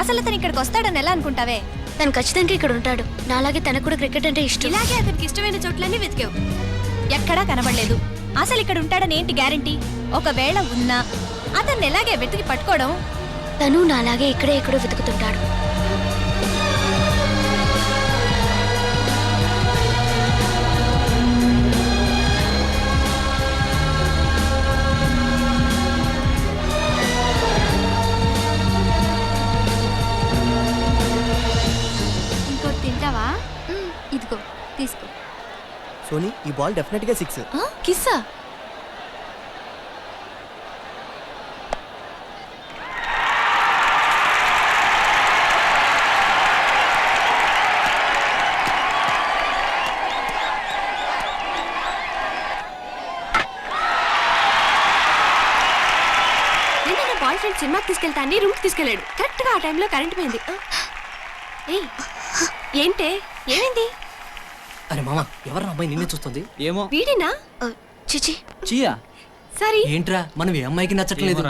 అసలు అతను ఇక్కడికి వస్తాడని ఎలా అనుకుంటావే? తను ఖచ్చితంగా ఇక్కడ ఉంటాడు. నాలాగే తనకు కూడా క్రికెట్ అంటే ఇష్టం. ఇలాగే అతనికి ఇష్టమైన చోట్లన్నీ వెతికావు, ఎక్కడా కనబడలేదు. అసలు ఇక్కడ ఉంటాడని ఏంటి గ్యారంటీ? ఒకవేళ ఉన్నా అతన్ని ఎలాగే వెతికి పట్టుకోవడం? తను నాలాగే ఇక్కడే ఎక్కడో వెతుకుతుంటాడు. ఇదిగో తీసుకో. సోనీ, ఈ బాల్ డెఫినెట్ గా 6. కిస్సా? నిన్న బాయ్ ఫ్రెండ్ సినిమాకి తీసుకెళ్తా అని రూమ్కి తీసుకెళ్ళాడు. కరెక్ట్ గా ఆ టైంలో కరెంట్ పోయింది. ఏంటే, ఏమైంది? అరే మామ, ఎవరు అమ్మాయి నిన్నే చూస్తుంది? ఏమో. వీడినా? చిచి చియా? సరే ఏంట్రా, మనం ఏ అమ్మాయికి నచ్చట్లేదు.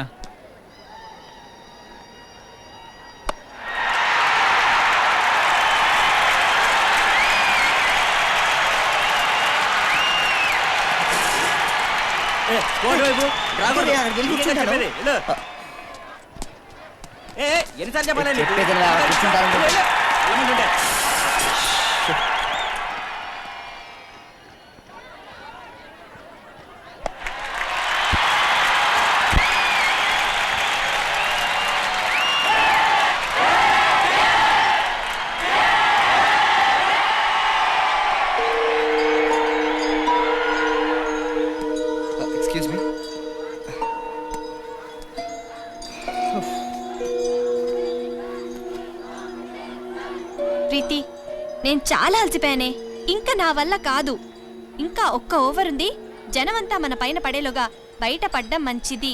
ఎన్నిసార్లు చెప్పాలి? Excuse me. ప్రీతి, నేను చాలా అలసిపోయానే. ఇంకా నా వల్ల కాదు. ఇంకా ఒక్క ఓవర్ ఉంది. జనమంతా మన పైన పడేలోగా బయట పడ్డం మంచిది.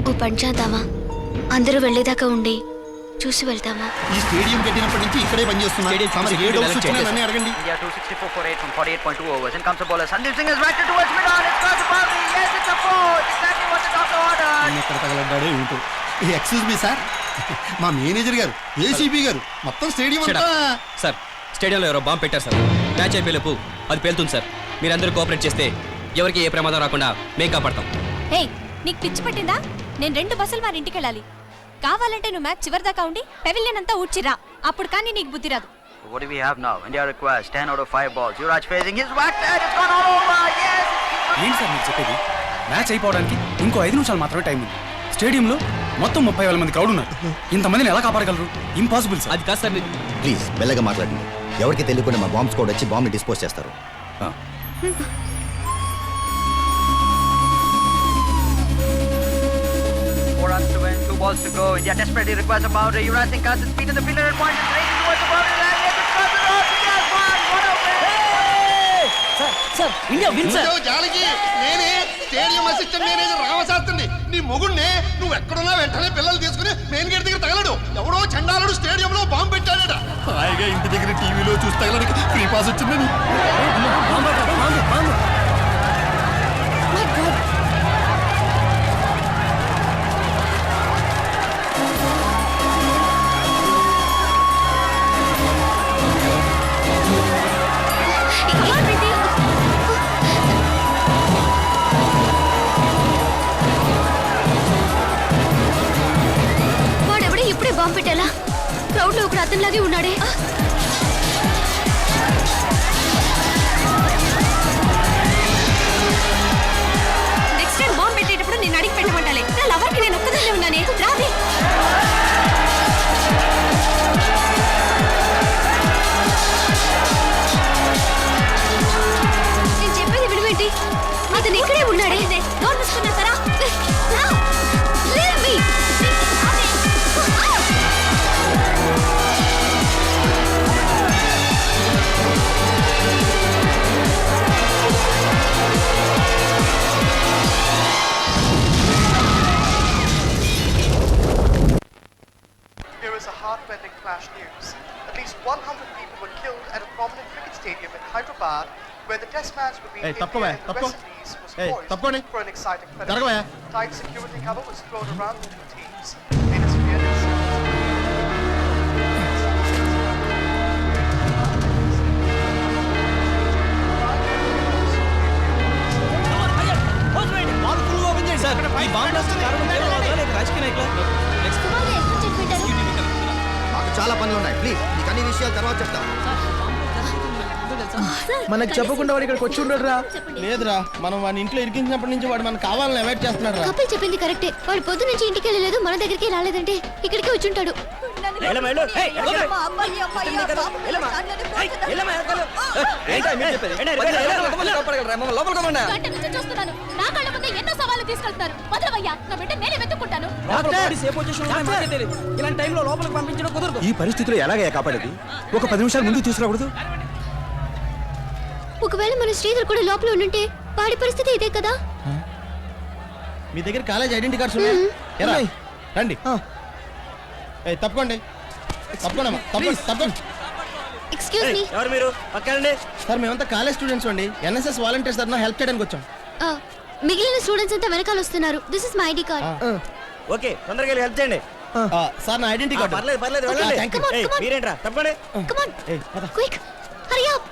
ఓ పని చేద్దామా? అందరూ వెళ్ళేదాకా ఉండి చూసి వెళ్తామా? ఈ స్టేడియం కట్టినప్పటి నుంచి ఇక్కడే పనిచేస్తున్నా. ఏ డౌట్స్ వచ్చినా నన్నే అడగండి. India 264 for 8 from 48.2 overs. And comes the bowler. Sandeep Singh is right towards mid-on. It's got the boundary. Yes, it's a four. Exactly what the doctor ordered. ఎక్కడ తగలడ్డాడో ఏమిటో. ఎక్స్క్యూజ్ మీ సార్, మా manager గారు, ACP గారు మొత్తం stadium అంతా. Sir, స్టేడియంలో ఎవరో bomb పెట్టారు సార్. మ్యాచ్ అయిపోయేలోపు అది పేలుతుంది సార్. మీరందరూ కోఆపరేట్ చేస్తే ఎవరికి ఏ ప్రమాదం రాకుండా మేము కాపాడతాం. హే, నీకు పిచ్చి పట్టిందా? నేను 2 బస్సులు వారి ఇంటికి వెళ్ళాలి. కావాలంటే నువ్వు మ్యాచ్ చివరి దాకా ఉండి పెవిలియన్ అంతా ఊడ్చిరా. అప్పుడు కానీ నీకు బుద్ధి రాదు. What do we have now? India requires 10 out of 5 balls. Yuvraj facing his whacked and it's gone all over. Yes. ఏంటి సార్ మీరు చెప్పేది? మ్యాచ్ అయిపోవడానికి ఇంకో 5 నిమిషాలు మాత్రమే టైం ఉంది. స్టేడియంలో మొత్తం 30,000 మంది క్రౌడ్ ఉన్నారు. ఇంతమందిని ఎలా కాపాడగలరు? Impossible sir. అది కాదు సార్. ప్లీజ్ మెల్లగా మాట్లాడండి. ఎవరికి తెలియకుండా మా బాంబ్ స్క్వాడ్ వచ్చి బాంబ్ని డిస్పోజ్ చేస్తారు. 4 runs to win, 2 balls to go. India desperately requires a boundary. Yuvraj Singh casts his feet in the fielder and points his racing towards the boundary line. Yes, it's got the road. India's won. What a win! Sir, India win sir. జాలికి నేనే stadium assistant manager రామశాస్త్రిని. నీ మొగుడిని నువ్వు ఎక్కడున్నా వెంటనే పిల్లలు తీసుకుని main gate దగ్గర తగలడు. ఎవడో చండాలుడు స్టేడియంలో బాంబు పెట్టాడట. హాయిగా ఇంటి దగ్గర టీవీలో చూసి తగలడానికి ఫ్రీ పాస్ వచ్చిందని. వాడెవడే ఇప్పుడే బాంబు పెట్టాలా? క్రౌడ్ లో ఒకడు అతనిలాగే ఉన్నాడే. Hyderabad, where the test match between Hey, India తప్పుకోవా, and the తప్పుకో. West Indies was Hey, poised తప్పుకోండి. for an exciting finish. జరగవా. Tight security cover was thrown around the two teams. Interference. మాకు చాలా పనులు ఉన్నాయి ప్లీజ్ నీకు అన్ని విషయాలు తర్వాత చెప్తాం. మనకు చెప్పకుండా వాడు ఇక్కడికి వచ్చి ఉండడు రా. లేదురా మనం వాడిని ఇంట్లో ఇరికించినప్పటి నుంచి వాడు మనకు కావాలని అవాయిడ్ చేస్తున్నాడు రా. కపిల్ చెప్పింది కరెక్టే. వాడు పొద్దు నుంచి ఇంటికి వెళ్ళలేదు, మన దగ్గరికి రాలేదంటే ఇక్కడికి వచ్చుంటాడు. గంట నుంచి చూస్తున్నాను. నా కళ్ళ ముందే ఎన్నో సవాళ్ళు తీసుకెళ్తున్నారు. వదలవయ్యా, నా బిడ్డ నేనే వెతుక్కుంటాను. ఇలాంటి టైంలో లోపలికి పంపించడం కుదరదు. ఈ పరిస్థితిలో ఎలాగయ్యా కాపాడేది? ఒక 10 నిమిషాలు ముందు తీసుకురాకూడదు? ఒకవేళ మన శ్రీధర్ కూడా లోపల ఉండుంటే వాడి పరిస్థితి ఇదే కదా. మీ దగ్గర కాలేజ్ ఐడెంటిటీ కార్డ్స్ ఉన్నాయి? ఎరా రండి. ఏయ్ తప్పకోండి, తప్పకోండి, తప్పకోండి. Excuse me. ఎవరు మీరు? పక్కనండి. సార్ మేమంతా కాలేజ్ స్టూడెంట్స్ అండి. ఎన్ఎస్ఎస్ వాలంటీర్స్ తరఫున హెల్ప్ చేయడానికి వచ్చాం. మిగిలిన స్టూడెంట్స్ అంతా వెనకాల వస్తున్నారు. This is my ID card. Okay, తొందరగా వెళ్ళి హెల్ప్ చేయండి. సార్ నా ఐడెంటిటీ కార్డ్. పర్లేదు పర్లేదు, Okay, వెళ్ళండి. come on, ఏయ్, come on. మీరేంట్రా తప్పండి. కమ్ ఆన్, ఏయ్ పద. Quick, Hari up.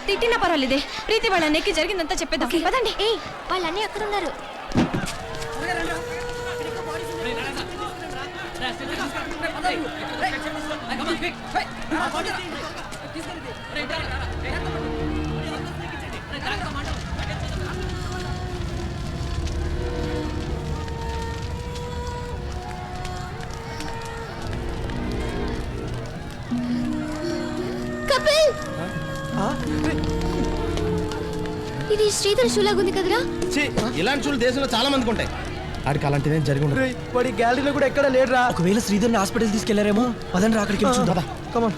తిట్టినా పర్వాలేదే. ప్రీతి వాళ్ళ అన్నయ్యకి జరిగిందంతా చెప్పేద్దాం. పదండి. ఏయ్, వాళ్ళన్నీ అక్కడ ఉన్నారు. కపిల్, ఇది శ్రీధర్ షూ లాగుంది కదరా. ఛీ, ఇలాంటి చూలు దేశంలో చాలా మందికి ఉంటాయి. ఆడికి అలాంటిదేం జరిగి ఉండదు. వాడి గ్యాలరీలో కూడా ఎక్కడ లేడురా. ఒకవేళ శ్రీధర్ని హాస్పిటల్ తీసుకెళ్లారేమో. పదండి అక్కడికి వెళ్ళి చూద్దాం. కమాన్.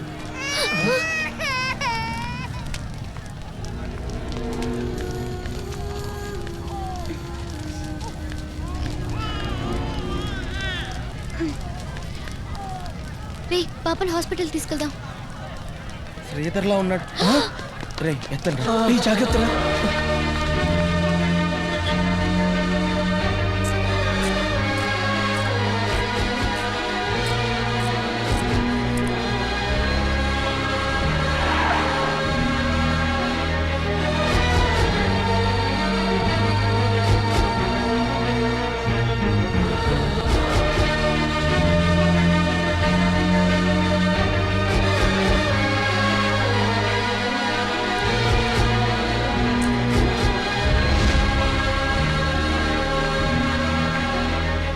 రే, పాపని హాస్పిటల్ తీసుకెళ్దాం. శ్రీధర్లా ఉన్నాడు. రే ఎత్తండి. జాగ్రత్త.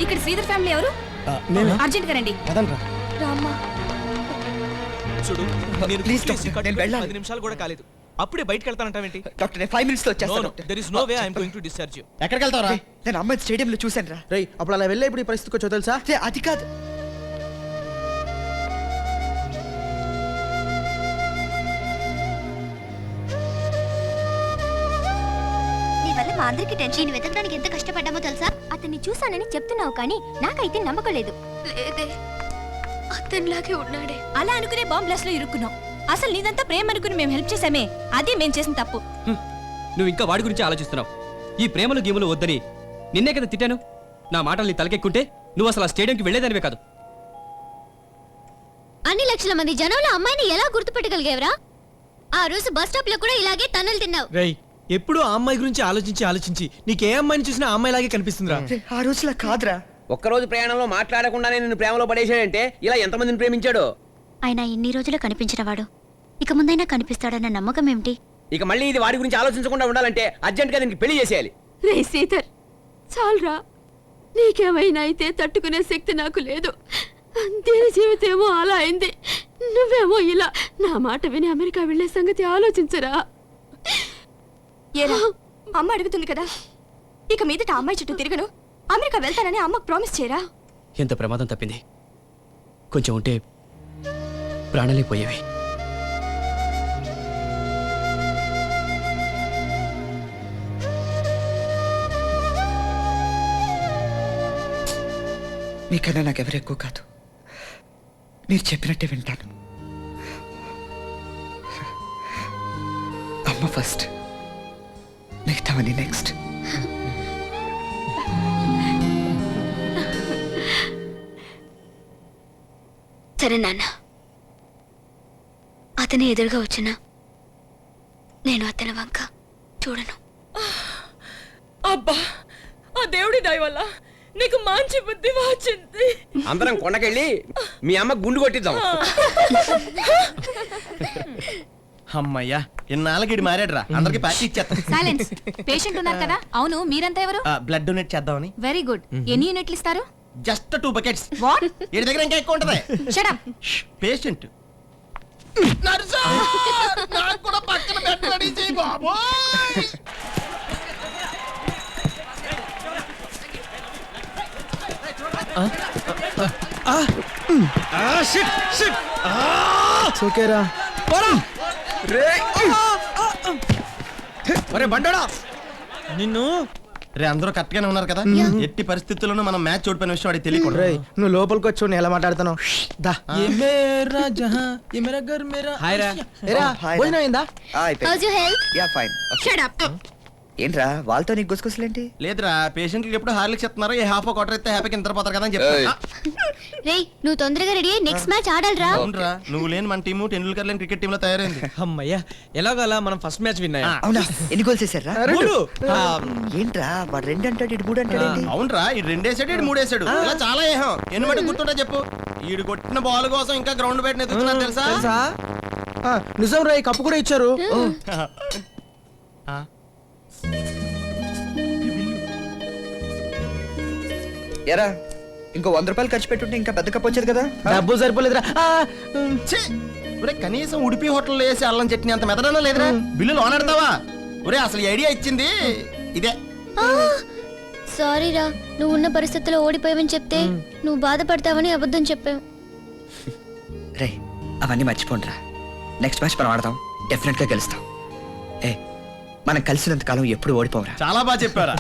ఇక్కడ శ్రీధర్ ఫ్యామిలీ ఎవరు? అర్జెంట్ గా రండి. పదండ్రా. రామ్మా. చూడు, నేను Please, కుర్చీ doctor, కట్టుకుని నేను వెళ్ళాలి. 10 నిమిషాలు కూడా కాలేదు. అప్పుడే బయటకు వెళ్తానంటావేంటి? డాక్టర్, నేను 5 మినిట్స్ లో వచ్చేస్తాను. there is no way I am going to discharge you. ఎక్కడికి వెళ్తావరా? నేను అమ్మాయి స్టేడియంలో చూశాను రా. రేయ్ అప్పుడు అలా వెళ్ళే ఇప్పుడు ఈ పరిస్థితికి వచ్చో తెలుసా? అది కాదు. నీ వల్ల మా అందరికి టెన్షన్ వెతకడానికి ఎంత కష్టపడ్డామో తెలుసా. అతన్ని చూసానని చెప్తున్నావు కానీ నాకైతే నమ్మకం లేదు. లేదే, అతనిలాగే ఉన్నాడే. అలా అనుకునే బాంబ్ బ్లాస్ట్ లో ఇరుక్కున్నాం. అసలు నీదంతా ప్రేమ అనుకుని మేము హెల్ప్ చేసామే, అదే మేము చేసిన తప్పు. నువ్వు ఇంకా వాడి గురించి ఆలోచిస్తున్నావు. ఈ ప్రేమలు గేములు వద్దని నిన్నే కదా తిట్టాను. నా మాటల్ని తలకెక్కుంటే నువ్వు అసలు ఆ స్టేడియంకి వెళ్ళేదానివే కాదు. అన్ని లక్షల మంది జనంలో అమ్మాయిని ఎలా గుర్తుపెట్టగలిగేవరా? ఆ రోజు బస్ స్టాప్ లో కూడా ఇలాగే తన్నులు తిన్నావు. రేయ్, ఎప్పుడు ఆ అమ్మాయి గురించి ఆలోచించి నీకే అమ్మాయిని చూసినా ఆ అమ్మాయిలాగే కనిపిస్తుందిరా. ఆ రోజులా కాదురా. ఒక్కరోజు ప్రయాణంలో మాట్లాడకుండానే నిన్ను ప్రేమలో పడేసాడంటే ఇలా ఎంతమందిని ప్రేమించాడు? ఆయన ఇన్ని రోజులు కనిపించిన వాడు ఇక ముందైనా కనిపిస్తాడన్న నమ్మకం ఏమిటి? ఇక మళ్ళీ ఇది వాడి గురించి ఆలోచించకుండా ఉండాలంటే అర్జెంట్గా దీనికి పెళ్లి చేసేయాలి. రే శ్రీధర్, చాలురా. నీకేమైనా అయితే తట్టుకునే శక్తి నాకు లేదు. దీని జీవితేమో అలా అయింది, నువ్వేమో ఇలా. నా మాట విని అమెరికా వెళ్లే సంగతి ఆలోచించరా. ఏరా, అమ్మ అడుగుతుంది కదా, ఇక మీదట అమ్మాయి చుట్టూ తిరగను. అమెరికా వెళ్తానని అమ్మకు ప్రామిస్ చేయరా. ఎంత ప్రమాదం తప్పింది. కొంచెం ఉంటే ప్రాణాలే పోయేవి. నీకన్నా నాకెవరు ఎక్కువ కాదు. మీరు చెప్పినట్టే వింటాను. అమ్మ ఫస్ట్, మిగతావని నెక్స్ట్. సరే నాన్న, అతని ఎదురుగా వచ్చినా నేను అతని వంక చూడను. అబ్బా, ఆ దేవుడి దయ వల్ల నీకు మంచి బుద్ధి వచ్చింది. అందరం కొండకెళ్ళి మీ అమ్మ గుండు కొట్టిద్దాం. అమ్మయ్యా, ఇన్నాళ్ళకి మారాడురా, అందరికి పార్టీ ఇచ్చేస్తాం. సైలెన్స్. పేషెంట్ ఉన్నారు కదా. అవును, మీరంతా ఎవరు? బ్లడ్ డొనేట్ చేద్దామని. Very good. ఎన్ని యూనిట్లు ఇస్తారు? Just 2 buckets. వాట్? వీడి దగ్గర ఇంకా ఎక్కువ ఉంటది. Shut up. పేషెంట్ నాకు కూడా పక్కన బెడ్ రెడీ చేయి బాబోయ్. ఓకేరా. ఒరే బండోడా, నిన్ను రే అందరూ కరెక్ట్ గానే ఉన్నారు కదా? ఎట్టి పరిస్థితుల్లోనూ మనం మ్యాచ్ ఓడిపోయిన విషయం వాడికి తెలియకూడదు. నువ్వు లోపలికి వచ్చి నేను ఎలా మాట్లాడుతున్నావు? భోజనం అయిందా? Shut up. ఏంట్రా వాళ్ళతో నీకు గుసగుసలేంటి? లేదురా, పేషెంట్కి ఎప్పుడు హార్లిక్స్ ఇస్తున్నారు, ఏ హాఫ్ క్వార్టర్ అయితే హ్యాపీకి నిద్రపోతారు కదా అని చెప్పా. రేయ్, నువ్వు తొందరగా రెడీ అయ్యి నెక్స్ట్ మ్యాచ్ ఆడాలిరా. అవునరా, నువ్వు లేని మన టీము టెండూల్కర్ లేని క్రికెట్ టీమ్ లో తయారైంది. అమ్మయ్యా, ఎలాగలా మనం ఫస్ట్ మ్యాచ్ విన్నాయా? అవునా, ఎన్ని గోల్స్ వేసారా? 3. ఏంట్రా వాడు 2 అంటాడు, ఇటు 3 అంటాడు. అవునరా, ఇటు 2 వేసాడు, ఇటు 3 వేసాడు. ఇలా చాలా ఏహం. ఎన్ని మట్టి గుర్తుంటా చెప్పు. ఈడు కొట్టిన బాల్ కోసం ఇంకా గ్రౌండ్ బయట ఎత్తుతున్నారు తెలుసా? నిజం రా, కప్పు కూడా ఇచ్చారు. ఎరా, ఇంకో 100 రూపాయలు ఖర్చు పెట్టుంటే ఇంకా పెద్ద కప్పు వచ్చేది కదా. డబ్బు సరిపోలేదురా. ఒరే, కనీసం ఉడిపి హోటల్లో వేసి అల్లం చట్నీ అంత మెదడనా లేదురా? బిల్లు లోనెడతావా? ఒరే, అసలు ఈ ఐడియా ఇచ్చింది ఇదే. సారీ రా, నువ్వు ఉన్న పరిస్థితుల్లో ఓడిపోయావని చెప్తే నువ్వు బాధపడతావని అబద్ధం చెప్పావు. రే, అవన్నీ మర్చిపోండిరా. నెక్స్ట్ మ్యాచ్ మనం ఆడదాం, డెఫినెట్ గా గెలుస్తాం. ఏ, మనం కలిసినంత కాలం ఎప్పుడు ఓడిపోవరా. చాలా బాగా చెప్పారా.